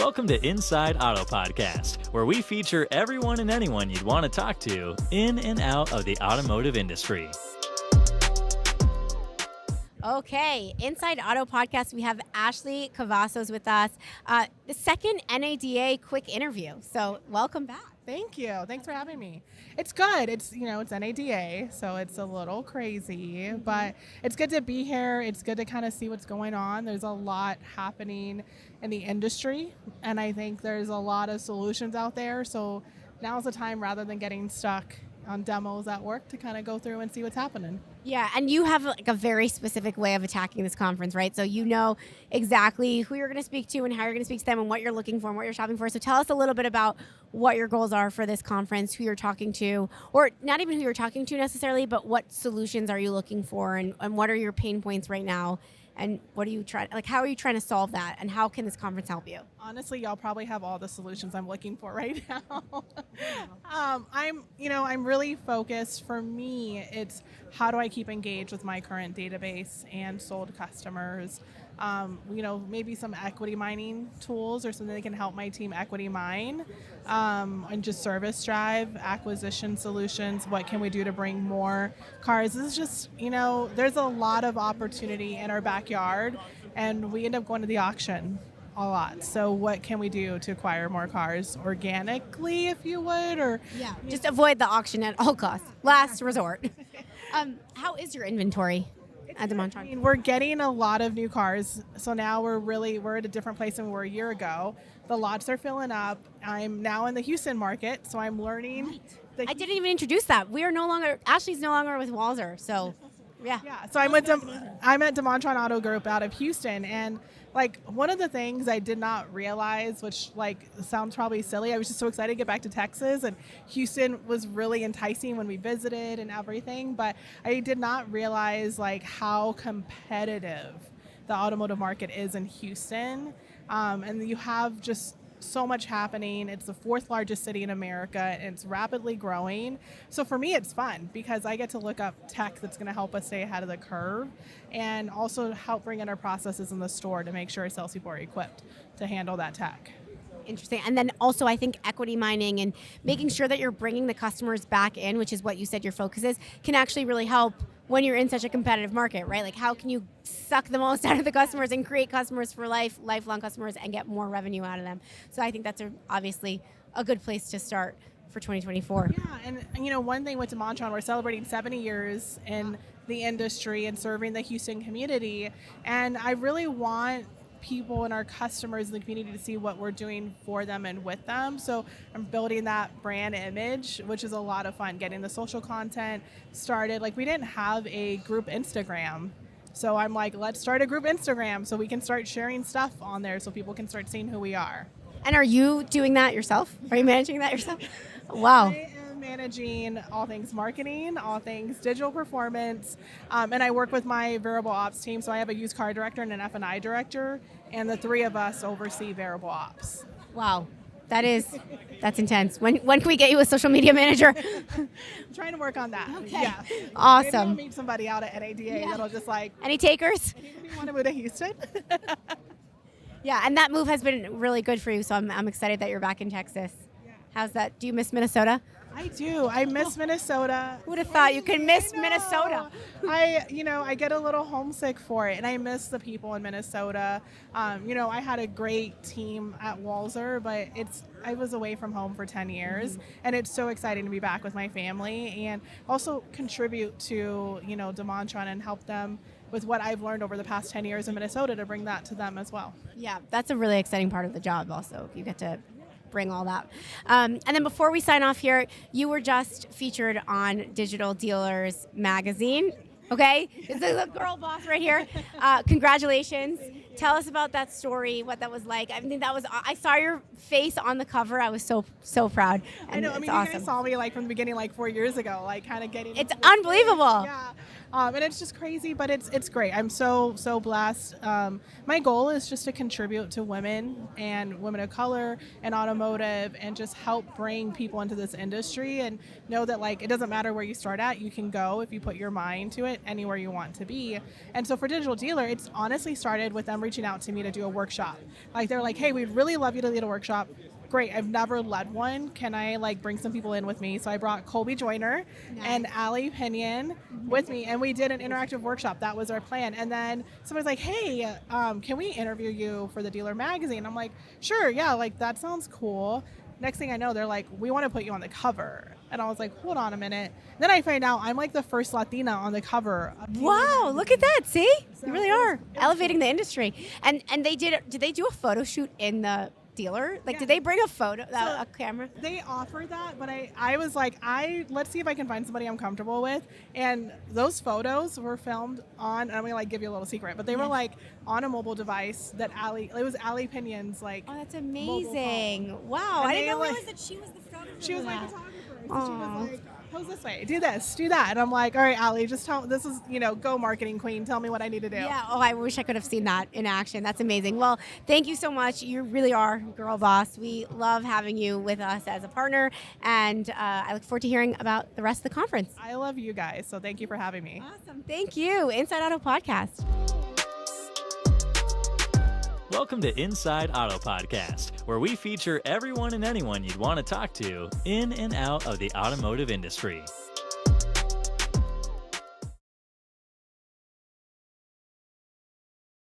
Welcome to Inside Auto Podcast, where we feature everyone and anyone you'd want to talk to in and out of the automotive industry. Okay, Inside Auto Podcast, we have Ashley Cavazos with us. The second NADA quick interview. So welcome back. Thank you. Thanks for having me. It's good. It's NADA, so it's a little crazy, but it's good to be here. It's good to kind of see what's going on. There's a lot happening in the industry, and I think there's a lot of solutions out there. So now's the time, rather than getting stuck on demos at work, to kind of go through and see what's happening. Yeah, and you have like a very specific way of attacking this conference, right? So you know exactly who you're going to speak to and how you're going to speak to them and what you're looking for and what you're shopping for. So tell us a little bit about what your goals are for this conference, who you're talking to, or not even who you're talking to necessarily, but what solutions are you looking for, and what are your pain points right now? And what are you trying, like, how are you trying to solve that? And how can this conference help you? Honestly, y'all probably have all the solutions I'm looking for right now. I'm really focused. For me, it's how do I keep engaged with my current database and sold customers? Maybe some equity mining tools or something that can help my team equity mine, and just service drive, acquisition solutions. What can we do to bring more cars? This is just, there's a lot of opportunity in our backyard, and we end up going to the auction a lot. So what can we do to acquire more cars organically, if you would? Or just avoid the auction at all costs. Last resort. How is your inventory at DeMontrond? I mean, we're getting a lot of new cars, so now we're at a different place than we were a year ago. The lots are filling up. I'm now in the Houston market, so I'm learning. Right. I didn't even introduce that. Ashley's no longer with Walzer, so yeah. So I'm at DeMontrond Auto Group out of Houston, and one of the things I did not realize, which sounds probably silly, I was just so excited to get back to Texas, and Houston was really enticing when we visited and everything, but I did not realize how competitive the automotive market is in Houston, and you have just so much happening. It's the fourth largest city in America, and it's rapidly growing. So for me, it's fun because I get to look up tech that's going to help us stay ahead of the curve, and also help bring in our processes in the store to make sure our salespeople are equipped to handle that tech. Interesting. And then also I think equity mining and making sure that you're bringing the customers back in, which is what you said your focus is, can actually really help when you're in such a competitive market, right? How can you suck the most out of the customers and create customers for life, lifelong customers, and get more revenue out of them? So I think that's obviously a good place to start for 2024. Yeah, and one thing with DeMontrond, we're celebrating 70 years in the industry and serving the Houston community, and I really want people and our customers in the community to see what we're doing for them and with them. So I'm building that brand image, which is a lot of fun, getting the social content started. We didn't have a group Instagram. So I'm let's start a group Instagram so we can start sharing stuff on there so people can start seeing who we are. And are you doing that yourself? Are you managing that yourself? Wow. I am managing all things marketing, all things digital performance, and I work with my variable ops team. So I have a used car director and an F&I director, and the three of us oversee variable ops. Wow. That's intense. When can we get you a social media manager? I'm trying to work on that. Okay. Yeah. Awesome. Maybe I'll meet somebody out at NADA that'll just Any takers? Anybody want to move to Houston? Yeah, and that move has been really good for you, so I'm excited that you're back in Texas. Yeah. How's that? Do you miss Minnesota? I do. I miss Minnesota. Who would have thought you could miss Minnesota? I get a little homesick for it, and I miss the people in Minnesota. I had a great team at Walzer, but I was away from home for 10 years, and it's so exciting to be back with my family and also contribute to, DeMontrond and help them with what I've learned over the past 10 years in Minnesota to bring that to them as well. Yeah, that's a really exciting part of the job also. You get to bring all that. And then before we sign off here, you were just featured on Digital Dealers magazine. Okay? This is a girl boss right here. Congratulations. Tell us about that story, what that was like. I saw your face on the cover. I was so proud. And I know. It's you awesome. guys saw me from the beginning 4 years ago, kind of getting. It's unbelievable. Yeah. And it's just crazy, but it's great. I'm so blessed. My goal is just to contribute to women and women of color and automotive, and just help bring people into this industry, and know that like it doesn't matter where you start at, you can go if you put your mind to it anywhere you want to be. And so for Digital Dealer, it's honestly started with them reaching out to me to do a workshop. Like they're like, hey, we'd really love you to lead a workshop. Great, I've never led one. Can I like bring some people in with me? So I brought Colby Joyner and Allie Pinion with me, and we did an interactive workshop. That was our plan. And then somebody's like, hey, can we interview you for the Dealer magazine? I'm like, sure, yeah, like that sounds cool. Next thing I know, they're like, we want to put you on the cover. And I was like, hold on a minute. Then I find out I'm like the first Latina on the cover. Wow, look at that. See? You really are elevating the industry. And did they do a photo shoot in the dealer? Like, did they bring a a camera? They offered that, but I was like, let's see if I can find somebody I'm comfortable with. And those photos were filmed on, and I'm gonna like give you a little secret, but they were like on a mobile device that it was Allie Pinion's like. Oh, that's amazing. Wow. And I didn't realize that she was the photographer. She was my photographer. So she was like, pose this way, do this, do that. And I'm like, all right, Allie, just this is, go marketing queen. Tell me what I need to do. Yeah. Oh, I wish I could have seen that in action. That's amazing. Well, thank you so much. You really are girl boss. We love having you with us as a partner. And I look forward to hearing about the rest of the conference. I love you guys. So thank you for having me. Awesome. Thank you. Inside Auto Podcast. Welcome to Inside Auto Podcast, where we feature everyone and anyone you'd want to talk to in and out of the automotive industry.